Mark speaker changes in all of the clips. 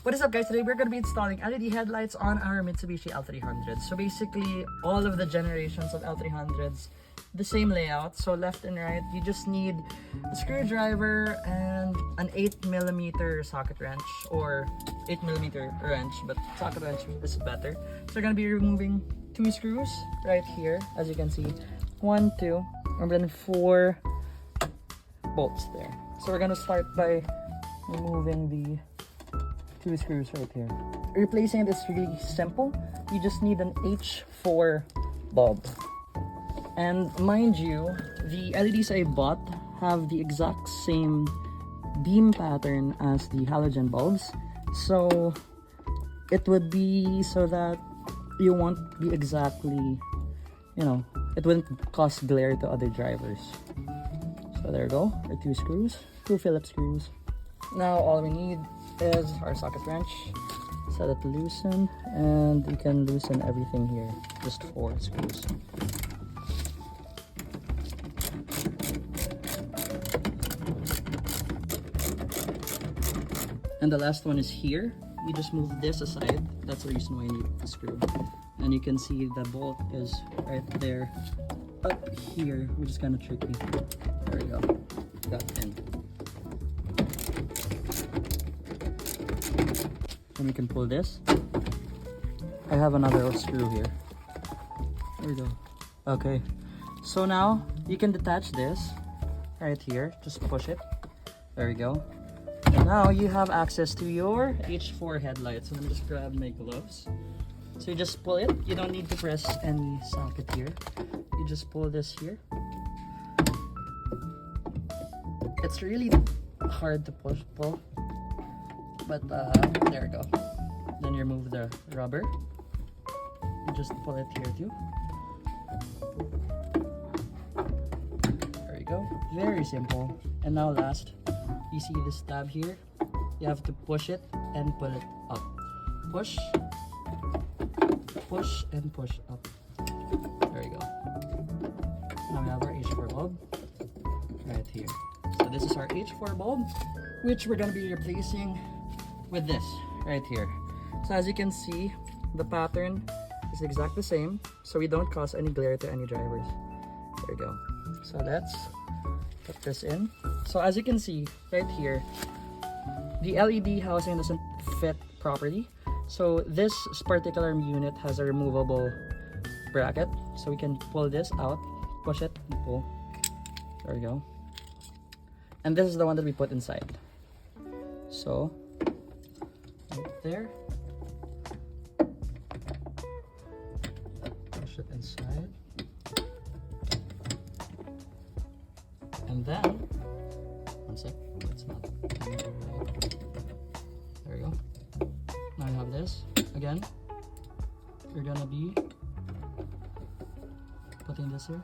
Speaker 1: What is up guys, today we're going to be installing LED headlights on our Mitsubishi L300. So basically all of the generations of L300s, the same layout, so left and right. You just need a screwdriver and an 8mm socket wrench, or 8mm wrench, but socket wrench is better. So we're going to be removing 2 screws right here, as you can see. 1, 2, and then 4 bolts there. So we're going to start by removing the 2 screws right here. Replacing it is really simple. You just need an H4 bulb. And mind you, the LEDs I bought have the exact same beam pattern as the halogen bulbs. So it would be so that you won't be exactly, it wouldn't cause glare to other drivers. So there you go, our 2 screws, 2 Phillips screws. Now all we need is our socket wrench. Set it to loosen, and you can loosen everything here, just 4 screws. And the last one is here. We just move this aside. That's the reason why you need the screw. And you can see the bolt is right there up here, which is kind of tricky. There we go, got in. And we can pull this. I have another screw here. There we go. Okay, so now you can detach this right here. Just push it. There we go. And now you have access to your H4 headlights. So let me just grab my gloves. So you just pull it. You don't need to press any socket here. You just pull this here. It's really hard to pull. But there we go. Then you remove the rubber. You just pull it here too. There you go. Very simple. And now last, you see this tab here? You have to push it and pull it up. Push, push, and push up. There you go. Now we have our H4 bulb right here. So this is our H4 bulb, which we're going to be replacing with this right here. So as you can see, the pattern is exactly the same, so we don't cause any glare to any drivers. There we go. So let's put this in. So as you can see right here, the LED housing doesn't fit properly. So this particular unit has a removable bracket, so we can pull this out, push it, and pull. There we go. And this is the one that we put inside. So right there, push it inside, and then one sec, it's not right. There we go. Now you have this again. You're gonna be putting this here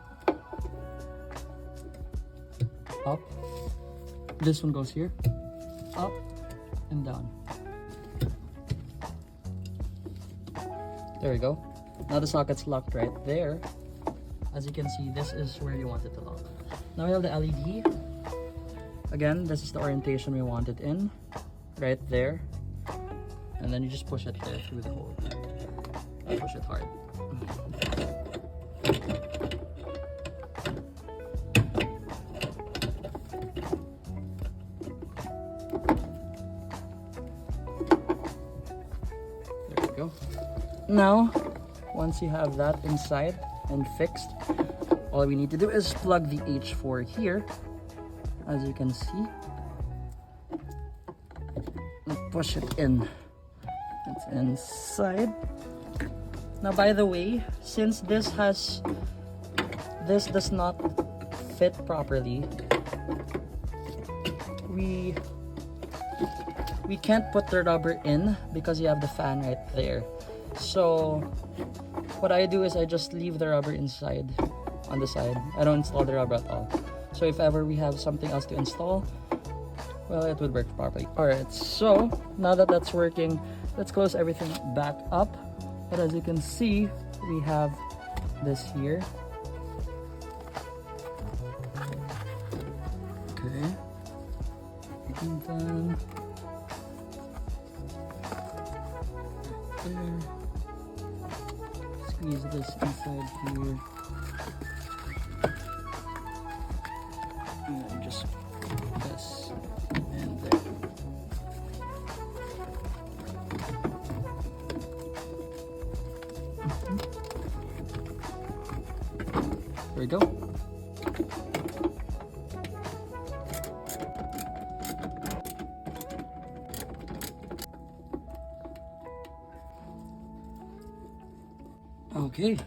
Speaker 1: up. This one goes here, up and down. There we go. Now the socket's locked right there. As you can see, this is where you want it to lock. Now we have the LED. Again, this is the orientation we want it in, right there. And then you just push it there through the hole. Push it hard. There we go. Now, once you have that inside and fixed, all we need to do is plug the H4 here, as you can see, and push it in. It's inside. Now, by the way, since this does not fit properly, we can't put the rubber in because you have the fan right there. So what I do is I just leave the rubber inside on the side. I don't install the rubber at all. So if ever we have something else to install, well, it would work properly. Alright, so now that that's working, let's close everything back up. But as you can see, we have this here. Okay. And then there. Squeeze this inside here. And then just this and there. There we go. Okay,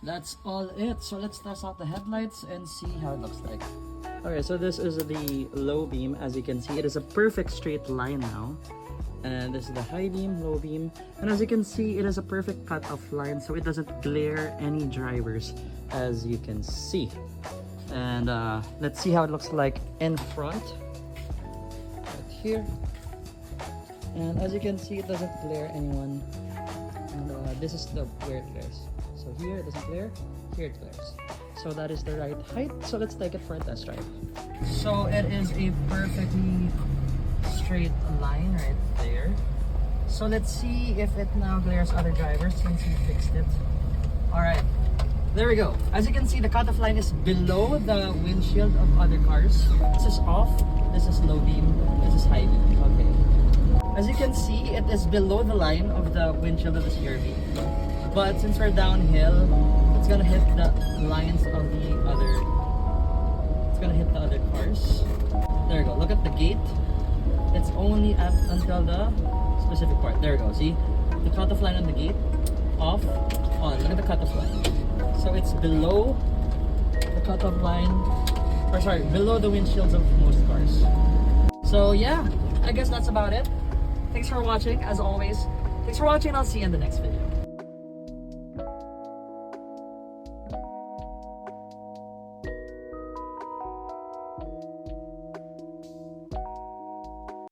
Speaker 1: that's all it. So let's test out the headlights and see how it looks like. Okay, so this is the low beam. As you can see, it is a perfect straight line now. And this is the high beam, low beam. And as you can see, it is a perfect cut-off line, so it doesn't glare any drivers, as you can see. And let's see how it looks like in front. Right here. And as you can see, it doesn't glare anyone. And this is where it glares. So here it doesn't glare, here it glares. So that is the right height. So let's take it for a test drive. So it is a perfectly straight line right there. So let's see if it now glares other drivers since we fixed it. Alright, there we go. As you can see, the cutoff line is below the windshield of other cars. This is off, this is low beam, this is high beam. Okay. As you can see, it is below the line of the windshield of the CRV. But since we're downhill, it's gonna hit the lines of the other. It's gonna hit the other cars. There we go. Look at the gate. It's only up until the specific part. There we go. See the cutoff line on the gate. Off, on. Look at the cutoff line. So it's below the cutoff line, or sorry, below the windshields of most cars. So yeah, I guess that's about it. Thanks for watching. As always, thanks for watching. I'll see you in the next video.